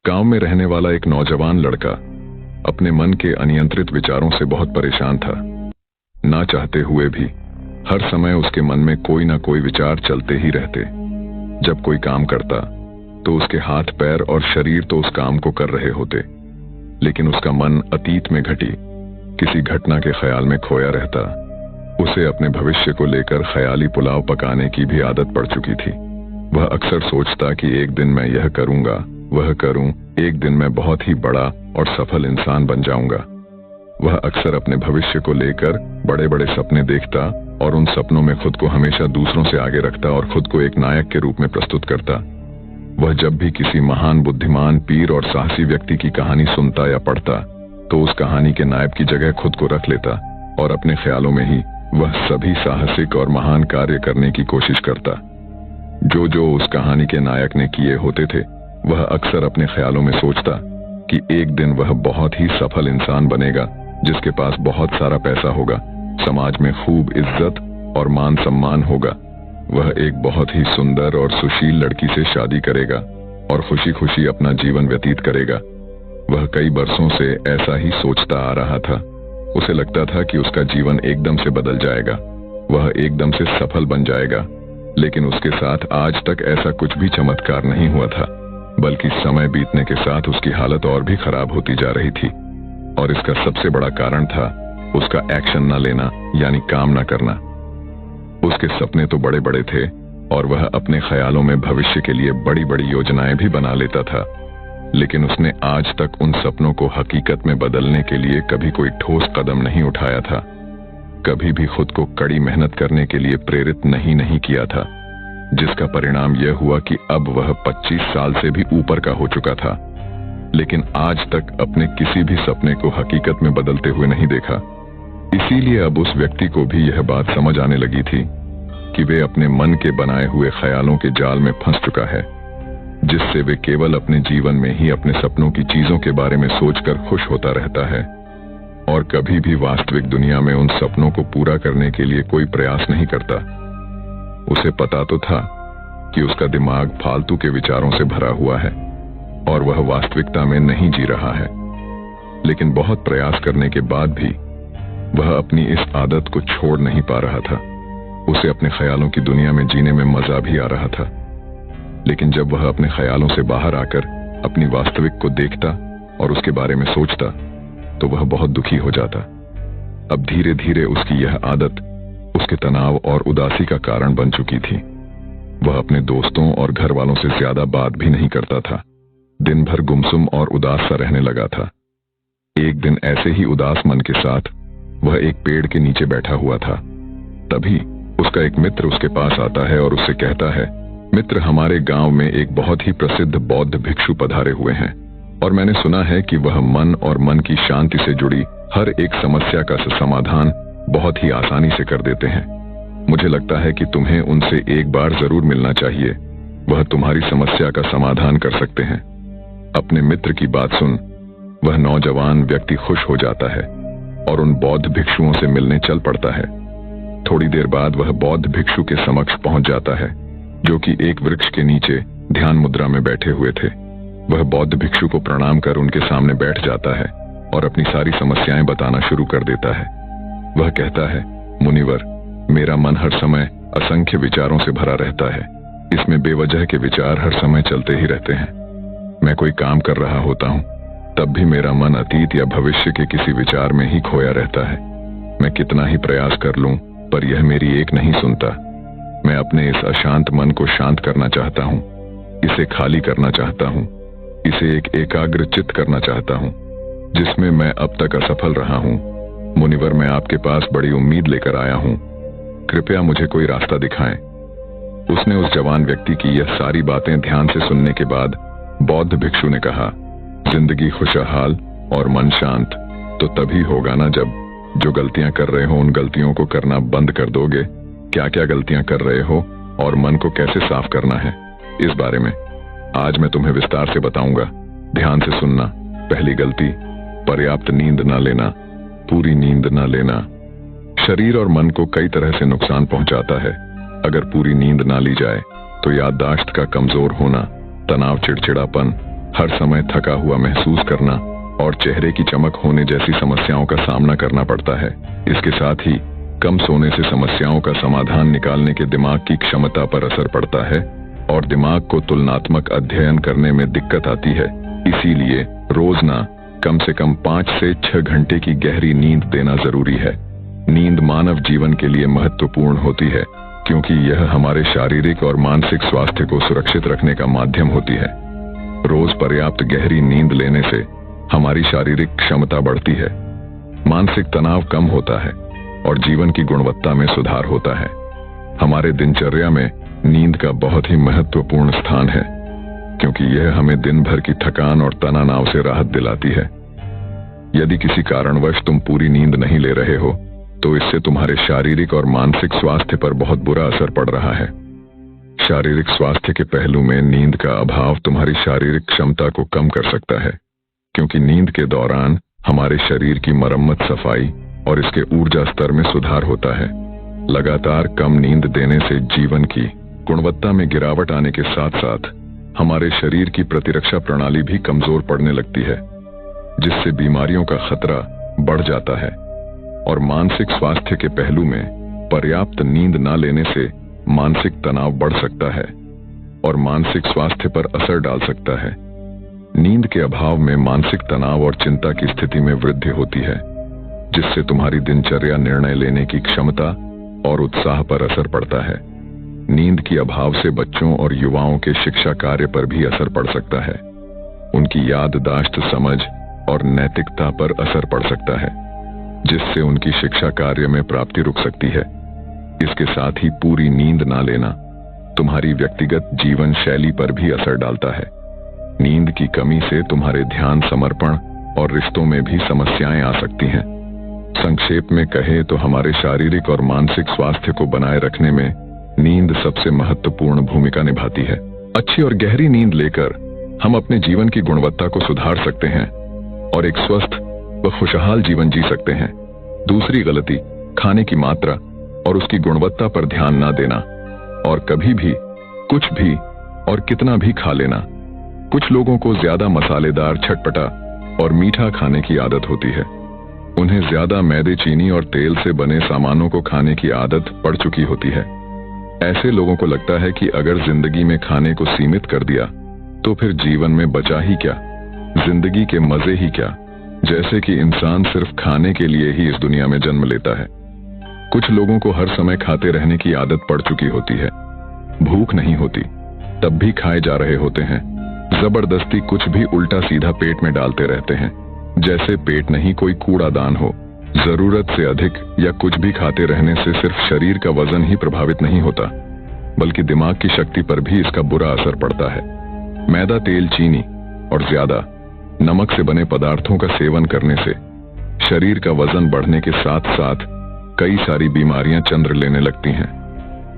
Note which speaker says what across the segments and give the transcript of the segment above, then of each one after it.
Speaker 1: गांव में रहने वाला एक नौजवान लड़का अपने मन के अनियंत्रित विचारों से बहुत परेशान था। ना चाहते हुए भी हर समय उसके मन में कोई ना कोई विचार चलते ही रहते। जब कोई काम करता तो उसके हाथ पैर और शरीर तो उस काम को कर रहे होते, लेकिन उसका मन अतीत में घटी किसी घटना के ख्याल में खोया रहता। उसे अपने भविष्य को लेकर ख्याली पुलाव पकाने की भी आदत पड़ चुकी थी। वह अक्सर सोचता कि एक दिन मैं यह करूंगा, वह करूं, एक दिन मैं बहुत ही बड़ा और सफल इंसान बन जाऊंगा। वह अक्सर अपने भविष्य को लेकर बड़े बड़े सपने देखता और उन सपनों में खुद को हमेशा दूसरों से आगे रखता और खुद को एक नायक के रूप में प्रस्तुत करता। वह जब भी किसी महान, बुद्धिमान, पीर और साहसी व्यक्ति की कहानी सुनता या पढ़ता तो उस कहानी के नायक की जगह खुद को रख लेता और अपने ख्यालों में ही वह सभी साहसिक और महान कार्य करने की कोशिश करता जो जो उस कहानी के नायक ने किए होते थे। वह अक्सर अपने ख्यालों में सोचता कि एक दिन वह बहुत ही सफल इंसान बनेगा जिसके पास बहुत सारा पैसा होगा, समाज में खूब इज्जत और मान सम्मान होगा। वह एक बहुत ही सुंदर और सुशील लड़की से शादी करेगा और खुशी खुशी अपना जीवन व्यतीत करेगा। वह कई बरसों से ऐसा ही सोचता आ रहा था। उसे लगता था कि उसका जीवन एकदम से बदल जाएगा, वह एकदम से सफल बन जाएगा, लेकिन उसके साथ आज तक ऐसा कुछ भी चमत्कार नहीं हुआ था, बल्कि समय बीतने के साथ उसकी हालत और भी खराब होती जा रही थी। और इसका सबसे बड़ा कारण था उसका एक्शन न लेना, यानी काम न करना। उसके सपने तो बड़े बड़े थे और वह अपने ख्यालों में भविष्य के लिए बड़ी बड़ी योजनाएं भी बना लेता था, लेकिन उसने आज तक उन सपनों को हकीकत में बदलने के लिए कभी कोई ठोस कदम नहीं उठाया था, कभी भी खुद को कड़ी मेहनत करने के लिए प्रेरित नहीं किया था, जिसका परिणाम यह हुआ कि अब वह 25 साल से भी ऊपर का हो चुका था, लेकिन आज तक अपने किसी भी सपने को हकीकत में बदलते हुए नहीं देखा। इसीलिए अब उस व्यक्ति को भी यह बात समझ आने लगी थी कि वे अपने मन के बनाए हुए ख्यालों के जाल में फंस चुका है, जिससे वे केवल अपने जीवन में ही अपने सपनों की चीजों के बारे में सोचकर खुश होता रहता है और कभी भी वास्तविक दुनिया में उन सपनों को पूरा करने के लिए कोई प्रयास नहीं करता। उसे पता तो था कि उसका दिमाग फालतू के विचारों से भरा हुआ है और वह वास्तविकता में नहीं जी रहा है, लेकिन बहुत प्रयास करने के बाद भी वह अपनी इस आदत को छोड़ नहीं पा रहा था। उसे अपने ख्यालों की दुनिया में जीने में मजा भी आ रहा था, लेकिन जब वह अपने ख्यालों से बाहर आकर अपनी वास्तविक को देखता और उसके बारे में सोचता तो वह बहुत दुखी हो जाता। अब धीरे धीरे उसकी यह आदत उसके तनाव और उदासी का कारण बन चुकी थी। वह अपने दोस्तों और घर वालों से ज्यादा बात भी नहीं करता था, दिन भर गुमसुम और उदास सा रहने लगा था। एक दिन ऐसे ही उदास मन के साथ वह एक पेड़ के नीचे बैठा हुआ था। तभी उसका एक मित्र उसके पास आता है और उससे कहता है, मित्र, हमारे गांव में एक बहुत ही प्रसिद्ध बौद्ध भिक्षु पधारे हुए हैं और मैंने सुना है कि वह मन और मन की शांति से जुड़ी हर एक समस्या का समाधान बहुत ही आसानी से कर देते हैं। मुझे लगता है कि तुम्हें उनसे एक बार जरूर मिलना चाहिए, वह तुम्हारी समस्या का समाधान कर सकते हैं। अपने मित्र की बात सुन वह नौजवान व्यक्ति खुश हो जाता है और उन बौद्ध भिक्षुओं से मिलने चल पड़ता है। थोड़ी देर बाद वह बौद्ध भिक्षु के समक्ष पहुंच जाता है, जो कि एक वृक्ष के नीचे ध्यान मुद्रा में बैठे हुए थे। वह बौद्ध भिक्षु को प्रणाम कर उनके सामने बैठ जाता है और अपनी सारी समस्याएं बताना शुरू कर देता है। वह कहता है, मुनिवर, मेरा मन हर समय असंख्य विचारों से भरा रहता है। इसमें बेवजह के विचार हर समय चलते ही रहते हैं। मैं कोई काम कर रहा होता हूँ तब भी मेरा मन अतीत या भविष्य के किसी विचार में ही खोया रहता है। मैं कितना ही प्रयास कर लूं पर यह मेरी एक नहीं सुनता। मैं अपने इस अशांत मन को शांत करना चाहता हूँ, इसे खाली करना चाहता हूँ, इसे एक एकाग्र चित्त करना चाहता हूँ, जिसमें मैं अब तक असफल रहा हूँ। मुनिवर, मैं आपके पास बड़ी उम्मीद लेकर आया हूँ, कृपया मुझे कोई रास्ता दिखाएं। उसने उस जवान व्यक्ति की यह सारी बातें ध्यान से सुनने के बाद बौद्ध भिक्षु ने कहा, जिंदगी खुशहाल और मन शांत तो तभी होगा ना जब जो गलतियां कर रहे हो उन गलतियों को करना बंद कर दोगे। क्या क्या गलतियां कर रहे हो और मन को कैसे साफ करना है, इस बारे में आज मैं तुम्हें विस्तार से बताऊंगा। ध्यान से सुनना। पहली गलती, पर्याप्त नींद न लेना, पूरी नींद न लेना। शरीर और मन को कई तरह से नुकसान पहुंचाता है। अगर पूरी नींद ना ली जाए तो याददाश्त का कमजोर होना, तनाव, चिड़चिड़ापन हर समय थका हुआ महसूस करना और चेहरे की चमक होने जैसी समस्याओं का सामना करना पड़ता है। इसके साथ ही कम सोने से समस्याओं का समाधान निकालने के दिमाग की क्षमता पर असर पड़ता है और दिमाग को तुलनात्मक अध्ययन करने में दिक्कत आती है। इसीलिए रोज ना कम से कम 5 से 6 घंटे की गहरी नींद देना जरूरी है। नींद मानव जीवन के लिए महत्वपूर्ण होती है क्योंकि यह हमारे शारीरिक और मानसिक स्वास्थ्य को सुरक्षित रखने का माध्यम होती है। रोज पर्याप्त गहरी नींद लेने से हमारी शारीरिक क्षमता बढ़ती है, मानसिक तनाव कम होता है और जीवन की गुणवत्ता में सुधार होता है। हमारे दिनचर्या में नींद का बहुत ही महत्वपूर्ण स्थान है क्योंकि यह हमें दिन भर की थकान और तनाव से राहत दिलाती है। यदि किसी कारणवश तुम पूरी नींद नहीं ले रहे हो तो इससे तुम्हारे शारीरिक और मानसिक स्वास्थ्य पर बहुत बुरा असर पड़ रहा है। शारीरिक स्वास्थ्य के पहलू में नींद का अभाव तुम्हारी शारीरिक क्षमता को कम कर सकता है क्योंकि नींद के दौरान हमारे शरीर की मरम्मत, सफाई और इसके ऊर्जा स्तर में सुधार होता है। लगातार कम नींद देने से जीवन की गुणवत्ता में गिरावट आने के साथ साथ हमारे शरीर की प्रतिरक्षा प्रणाली भी कमजोर पड़ने लगती है, जिससे बीमारियों का खतरा बढ़ जाता है। और मानसिक स्वास्थ्य के पहलू में पर्याप्त नींद न लेने से मानसिक तनाव बढ़ सकता है और मानसिक स्वास्थ्य पर असर डाल सकता है। नींद के अभाव में मानसिक तनाव और चिंता की स्थिति में वृद्धि होती है, जिससे तुम्हारी दिनचर्या, निर्णय लेने की क्षमता और उत्साह पर असर पड़ता है। नींद की अभाव से बच्चों और युवाओं के शिक्षा कार्य पर भी असर पड़ सकता है। उनकी याददाश्त, समझ और नैतिकता पर असर पड़ सकता है, जिससे उनकी शिक्षा कार्य में प्राप्ति रुक सकती है। इसके साथ ही पूरी नींद ना लेना तुम्हारी व्यक्तिगत जीवन शैली पर भी असर डालता है। नींद की कमी से तुम्हारे ध्यान, समर्पण और रिश्तों में भी समस्याएं आ सकती हैं। संक्षेप में कहें तो हमारे शारीरिक और मानसिक स्वास्थ्य को बनाए रखने में नींद सबसे महत्वपूर्ण भूमिका निभाती है। अच्छी और गहरी नींद लेकर हम अपने जीवन की गुणवत्ता को सुधार सकते हैं और एक स्वस्थ व खुशहाल जीवन जी सकते हैं। दूसरी गलती, खाने की मात्रा और उसकी गुणवत्ता पर ध्यान ना देना और कभी भी कुछ भी और कितना भी खा लेना। कुछ लोगों को ज्यादा मसालेदार, चटपटा और मीठा खाने की आदत होती है। उन्हें ज्यादा मैदे, चीनी और तेल से बने सामानों को खाने की आदत पड़ चुकी होती है। ऐसे लोगों को लगता है कि अगर जिंदगी में खाने को सीमित कर दिया तो फिर जीवन में बचा ही क्या, जिंदगी के मजे ही क्या, जैसे कि इंसान सिर्फ खाने के लिए ही इस दुनिया में जन्म लेता है। कुछ लोगों को हर समय खाते रहने की आदत पड़ चुकी होती है। भूख नहीं होती तब भी खाए जा रहे होते हैं। जबरदस्ती कुछ भी उल्टा सीधा पेट में डालते रहते हैं, जैसे पेट नहीं कोई कूड़ादान हो। जरूरत से अधिक या कुछ भी खाते रहने से सिर्फ शरीर का वजन ही प्रभावित नहीं होता, बल्कि दिमाग की शक्ति पर भी इसका बुरा असर पड़ता है। मैदा, तेल, चीनी और ज्यादा नमक से बने पदार्थों का सेवन करने से शरीर का वजन बढ़ने के साथ साथ कई सारी बीमारियां चंद्र लेने लगती हैं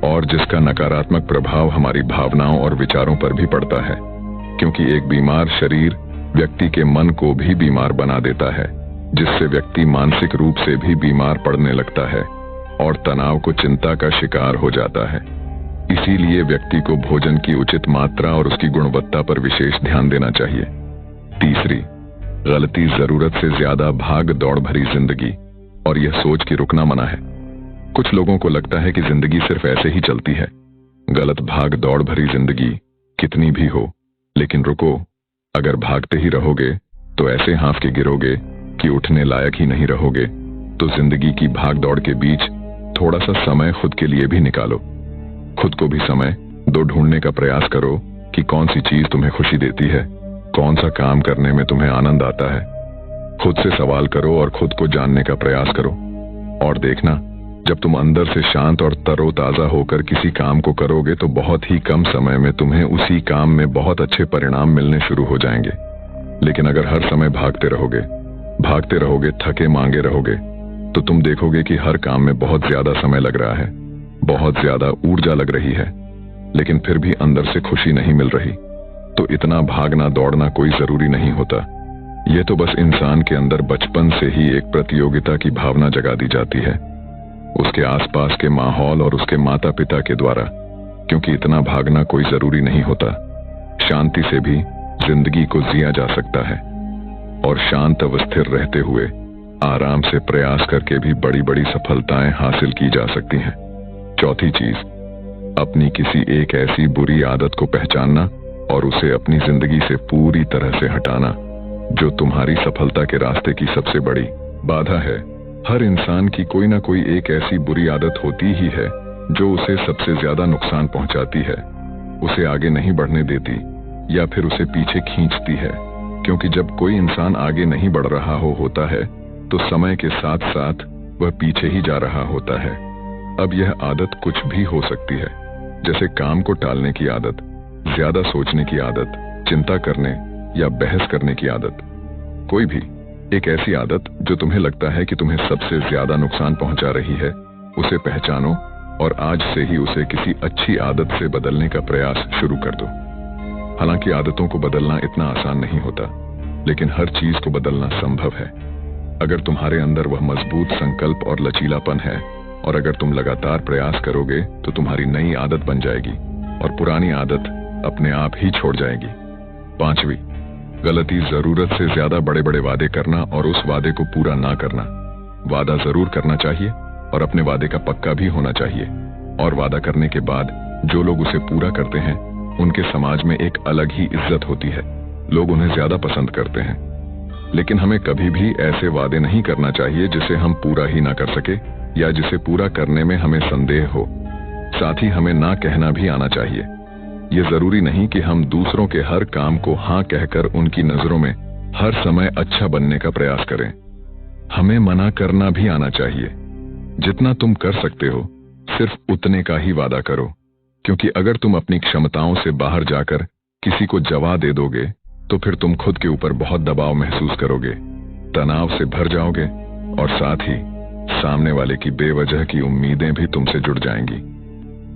Speaker 1: और जिसका नकारात्मक प्रभाव हमारी भावनाओं और विचारों पर भी पड़ता है, क्योंकि एक बीमार शरीर व्यक्ति के मन को भी बीमार बना देता है, जिससे व्यक्ति मानसिक रूप से भी बीमार पड़ने लगता है और तनाव को चिंता का शिकार हो जाता है। इसीलिए व्यक्ति को भोजन की उचित मात्रा और उसकी गुणवत्ता पर विशेष ध्यान देना चाहिए। तीसरी गलती, जरूरत से ज्यादा भाग दौड़ भरी जिंदगी और यह सोच के रुकना मना है। कुछ लोगों को लगता है कि जिंदगी सिर्फ ऐसे ही चलती है। गलत, भाग दौड़ भरी जिंदगी कितनी भी हो, लेकिन रुको, अगर भागते ही रहोगे तो ऐसे हाँफ के गिरोगे कि उठने लायक ही नहीं रहोगे। तो जिंदगी की भाग दौड़ के बीच थोड़ा सा समय खुद के लिए भी निकालो। खुद को भी समय दो ढूंढने का प्रयास करो कि कौन सी चीज तुम्हें खुशी देती है, कौन सा काम करने में तुम्हें आनंद आता है। खुद से सवाल करो और खुद को जानने का प्रयास करो और देखना, जब तुम अंदर से शांत और तरोताजा होकर किसी काम को करोगे तो बहुत ही कम समय में तुम्हें उसी काम में बहुत अच्छे परिणाम मिलने शुरू हो जाएंगे। लेकिन अगर हर समय भागते रहोगे, थके मांगे रहोगे, तो तुम देखोगे कि हर काम में बहुत ज्यादा समय लग रहा है, बहुत ज्यादा ऊर्जा लग रही है, लेकिन फिर भी अंदर से खुशी नहीं मिल रही। तो इतना भागना दौड़ना कोई जरूरी नहीं होता। ये तो बस इंसान के अंदर बचपन से ही एक प्रतियोगिता की भावना जगा दी जाती है, उसके आसपास के माहौल और उसके माता पिता के द्वारा, क्योंकि इतना भागना कोई जरूरी नहीं होता। शांति से भी जिंदगी को जिया जा सकता है और शांत व स्थिर रहते हुए आराम से प्रयास करके भी बड़ी बड़ी सफलताएं हासिल की जा सकती हैं। चौथी चीज, अपनी किसी एक ऐसी बुरी आदत को पहचानना और उसे अपनी जिंदगी से पूरी तरह से हटाना जो तुम्हारी सफलता के रास्ते की सबसे बड़ी बाधा है। हर इंसान की कोई ना कोई एक ऐसी बुरी आदत होती ही है जो उसे सबसे ज्यादा नुकसान पहुंचाती है, उसे आगे नहीं बढ़ने देती या फिर उसे पीछे खींचती है। क्योंकि जब कोई इंसान आगे नहीं बढ़ रहा होता है तो समय के साथ साथ वह पीछे ही जा रहा होता है। अब यह आदत कुछ भी हो सकती है, जैसे काम को टालने की आदत, ज्यादा सोचने की आदत, चिंता करने या बहस करने की आदत। कोई भी एक ऐसी आदत जो तुम्हें लगता है कि तुम्हें सबसे ज्यादा नुकसान पहुंचा रही है, उसे पहचानो और आज से ही उसे किसी अच्छी आदत से बदलने का प्रयास शुरू कर दो। हालांकि आदतों को बदलना इतना आसान नहीं होता, लेकिन हर चीज को बदलना संभव है अगर तुम्हारे अंदर वह मजबूत संकल्प और लचीलापन है, और अगर तुम लगातार प्रयास करोगे तो तुम्हारी नई आदत बन जाएगी और पुरानी आदत अपने आप ही छोड़ जाएगी। पांचवी गलती, जरूरत से ज्यादा बड़े बड़े वादे करना और उस वादे को पूरा ना करना। वादा जरूर करना चाहिए और अपने वादे का पक्का भी होना चाहिए, और वादा करने के बाद जो लोग उसे पूरा करते हैं उनके समाज में एक अलग ही इज्जत होती है, लोग उन्हें ज्यादा पसंद करते हैं। लेकिन हमें कभी भी ऐसे वादे नहीं करना चाहिए जिसे हम पूरा ही ना कर सके या जिसे पूरा करने में हमें संदेह हो। साथ ही हमें ना कहना भी आना चाहिए। ये जरूरी नहीं कि हम दूसरों के हर काम को हाँ कहकर उनकी नजरों में हर समय अच्छा बनने का प्रयास करें। हमें मना करना भी आना चाहिए। जितना तुम कर सकते हो सिर्फ उतने का ही वादा करो, क्योंकि अगर तुम अपनी क्षमताओं से बाहर जाकर किसी को जवा दे दोगे तो फिर तुम खुद के ऊपर बहुत दबाव महसूस करोगे, तनाव से भर जाओगे और साथ ही सामने वाले की बेवजह की उम्मीदें भी तुमसे जुड़ जाएंगी।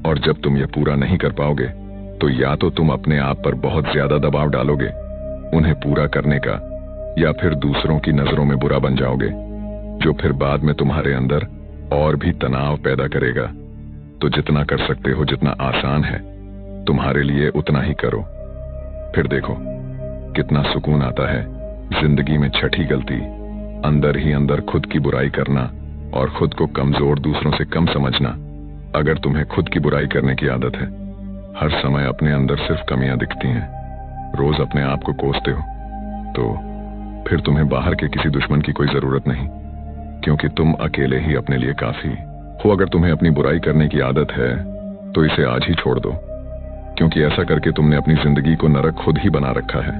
Speaker 1: और जब तुम ये पूरा नहीं कर पाओगे तो या तो तुम अपने आप पर बहुत ज्यादा दबाव डालोगे उन्हें पूरा करने का, या फिर दूसरों की नजरों में बुरा बन जाओगे, जो फिर बाद में तुम्हारे अंदर और भी तनाव पैदा करेगा। तो जितना कर सकते हो, जितना आसान है तुम्हारे लिए, उतना ही करो। फिर देखो कितना सुकून आता है। जिंदगी में छठी गलती, अंदर ही अंदर खुद की बुराई करना और खुद को कमजोर, दूसरों से कम समझना। अगर तुम्हें खुद की बुराई करने की आदत है, हर समय अपने अंदर सिर्फ कमियां दिखती हैं, रोज अपने आप को कोसते हो, तो फिर तुम्हें बाहर के किसी दुश्मन की कोई जरूरत नहीं, क्योंकि तुम अकेले ही अपने लिए काफी हो। अगर तुम्हें अपनी बुराई करने की आदत है तो इसे आज ही छोड़ दो, क्योंकि ऐसा करके तुमने अपनी जिंदगी को नरक खुद ही बना रखा है।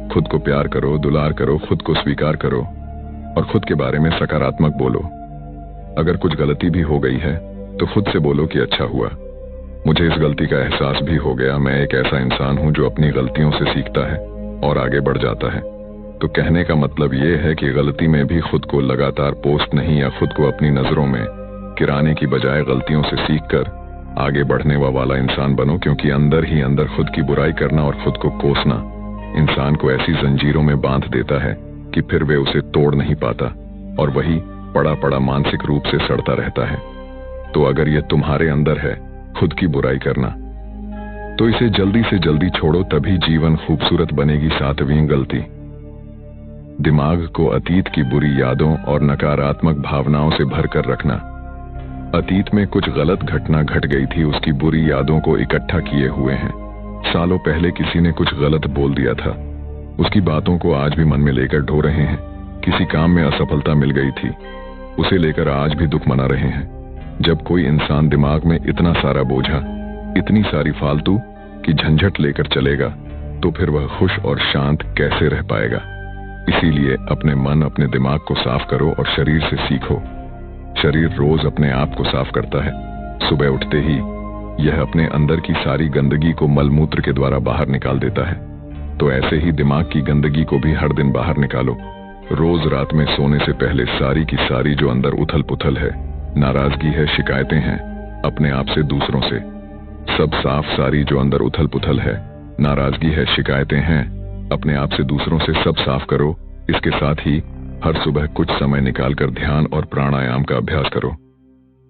Speaker 1: खुद को प्यार करो, दुलार करो, खुद को स्वीकार करो और खुद के बारे में सकारात्मक बोलो। अगर कुछ गलती भी हो गई है तो खुद से बोलो कि अच्छा हुआ, मुझे इस गलती का एहसास भी हो गया, मैं एक ऐसा इंसान हूं जो अपनी गलतियों से सीखता है और आगे बढ़ जाता है। तो कहने का मतलब ये है कि गलती में भी खुद को लगातार पोस्ट नहीं, या खुद को अपनी नजरों में गिराने की बजाय गलतियों से सीखकर आगे बढ़ने वाला इंसान बनो, क्योंकि अंदर ही अंदर खुद की बुराई करना और खुद को कोसना इंसान को ऐसी जंजीरों में बांध देता है कि फिर वे उसे तोड़ नहीं पाता और वही पड़ा पड़ा मानसिक रूप से सड़ता रहता है। तो अगर ये तुम्हारे अंदर है खुद की बुराई करना, तो इसे जल्दी से जल्दी छोड़ो, तभी जीवन खूबसूरत बनेगी। सातवीं गलती, दिमाग को अतीत की बुरी यादों और नकारात्मक भावनाओं से भरकर रखना। अतीत में कुछ गलत घटना घट गई थी, उसकी बुरी यादों को इकट्ठा किए हुए हैं। सालों पहले किसी ने कुछ गलत बोल दिया था, उसकी बातों को आज भी मन में लेकर ढो रहे हैं। किसी काम में असफलता मिल गई थी, उसे लेकर आज भी दुख मना रहे हैं। जब कोई इंसान दिमाग में इतना सारा बोझा, इतनी सारी फालतू की झंझट लेकर चलेगा तो फिर वह खुश और शांत कैसे रह पाएगा। इसीलिए अपने मन, अपने दिमाग को साफ करो और शरीर से सीखो। शरीर रोज अपने आप को साफ करता है। सुबह उठते ही यह अपने अंदर की सारी गंदगी को मलमूत्र के द्वारा बाहर निकाल देता है। तो ऐसे ही दिमाग की गंदगी को भी हर दिन बाहर निकालो। रोज रात में सोने से पहले सारी की सारी जो अंदर उथल पुथल है, नाराजगी है, शिकायतें हैं अपने आप से, दूसरों से, सब साफ। सारी जो अंदर उथल पुथल है, नाराजगी है, शिकायतें हैं अपने आप से, दूसरों से, सब साफ करो। इसके साथ ही हर सुबह कुछ समय निकालकर ध्यान और प्राणायाम का अभ्यास करो।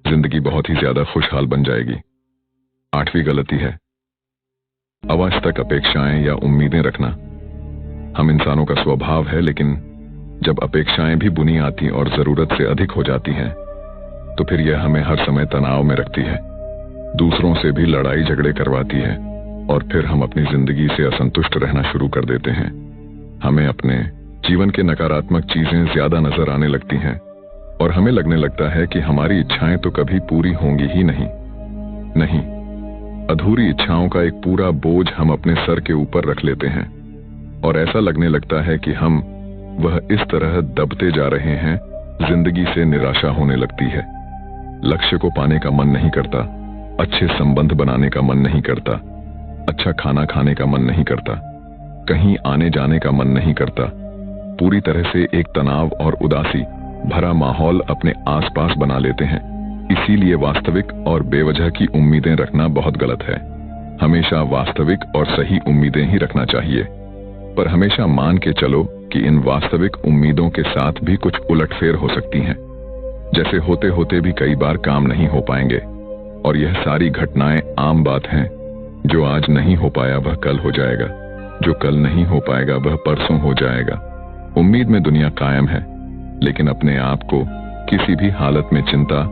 Speaker 1: जिंदगी बहुत ही ज्यादा खुशहाल बन जाएगी। आठवीं गलती है अवास्तविक अपेक्षाएं या उम्मीदें रखना हम इंसानों का स्वभाव है, लेकिन जब अपेक्षाएं भी बुनी आती और जरूरत से अधिक हो जाती हैं, तो फिर यह हमें हर समय तनाव में रखती है, दूसरों से भी लड़ाई झगड़े करवाती है और फिर हम अपनी जिंदगी से असंतुष्ट रहना शुरू कर देते हैं। हमें अपने जीवन के नकारात्मक चीजें ज्यादा नजर आने लगती हैं और हमें लगने लगता है कि हमारी इच्छाएं तो कभी पूरी होंगी ही नहीं। अधूरी इच्छाओं का एक पूरा बोझ हम अपने सर के ऊपर रख लेते हैं और ऐसा लगने लगता है कि हम वह इस तरह दबते जा रहे हैं, जिंदगी से निराशा होने लगती है। लक्ष्य को पाने का मन नहीं करता, अच्छे संबंध बनाने का मन नहीं करता, अच्छा खाना खाने का मन नहीं करता, कहीं आने जाने का मन नहीं करता। पूरी तरह से एक तनाव और उदासी भरा माहौल अपने आसपास बना लेते हैं। इसीलिए वास्तविक और बेवजह की उम्मीदें रखना बहुत गलत है। हमेशा वास्तविक और सही उम्मीदें ही रखना चाहिए, पर हमेशा मान के चलो कि इन वास्तविक उम्मीदों के साथ भी कुछ उलटफेर हो सकती हैं। जैसे होते होते भी कई बार काम नहीं हो पाएंगे और यह सारी घटनाएं आम बात हैं। जो आज नहीं हो पाया वह कल हो जाएगा, जो कल नहीं हो पाएगा वह परसों हो जाएगा। उम्मीद में दुनिया कायम है, लेकिन अपने आप को किसी भी हालत में चिंता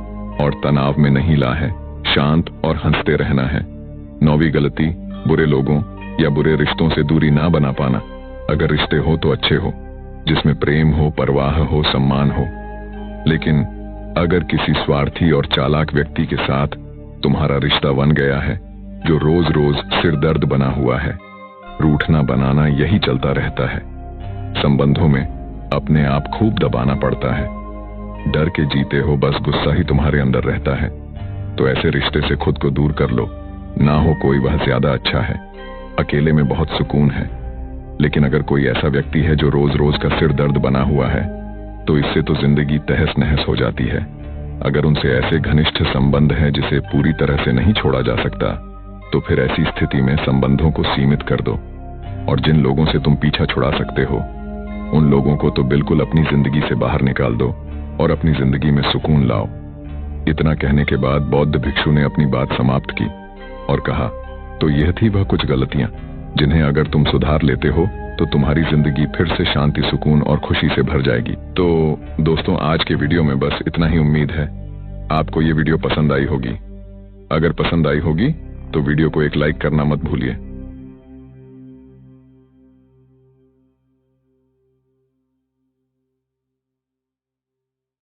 Speaker 1: और तनाव में नहीं ला है। शांत और हंसते रहना है। 9वीं गलती, बुरे लोगों या बुरे रिश्तों से दूरी ना बना पाना। अगर रिश्ते हो तो अच्छे हो, जिसमें प्रेम हो, परवाह हो, सम्मान हो। लेकिन अगर किसी स्वार्थी और चालाक व्यक्ति के साथ तुम्हारा रिश्ता बन गया है, जो रोज रोज सिरदर्द बना हुआ है, रूठना बनाना यही चलता रहता है। संबंधों में अपने आप खूब दबाना पड़ता है। डर के जीते हो, बस गुस्सा ही तुम्हारे अंदर रहता है। तो ऐसे रिश्ते से खुद को दूर कर लो। ना हो कोई वह ज्यादा अच्छा है। अकेले में बहुत सुकून है, लेकिन अगर कोई ऐसा व्यक्ति है जो रोज रोज का सिर दर्द बना हुआ है, तो इससे तो जिंदगी तहस नहस हो जाती है। अगर उनसे ऐसे घनिष्ठ संबंध है जिसे पूरी तरह से नहीं छोड़ा जा सकता, तो फिर ऐसी स्थिति में संबंधों को सीमित कर दो और जिन लोगों से तुम पीछा छुड़ा सकते हो, उन लोगों को तो बिल्कुल अपनी जिंदगी से बाहर निकाल दो और अपनी जिंदगी में सुकून लाओ। इतना कहने के बाद बौद्ध भिक्षु ने अपनी बात समाप्त की और कहा, तो यह थी वह कुछ गलतियां जिन्हें अगर तुम सुधार लेते हो तो तुम्हारी जिंदगी फिर से शांति, सुकून और खुशी से भर जाएगी। तो दोस्तों, आज के वीडियो में बस इतना ही। उम्मीद है आपको ये वीडियो पसंद आई होगी। अगर पसंद आई होगी तो वीडियो को एक लाइक करना मत भूलिए।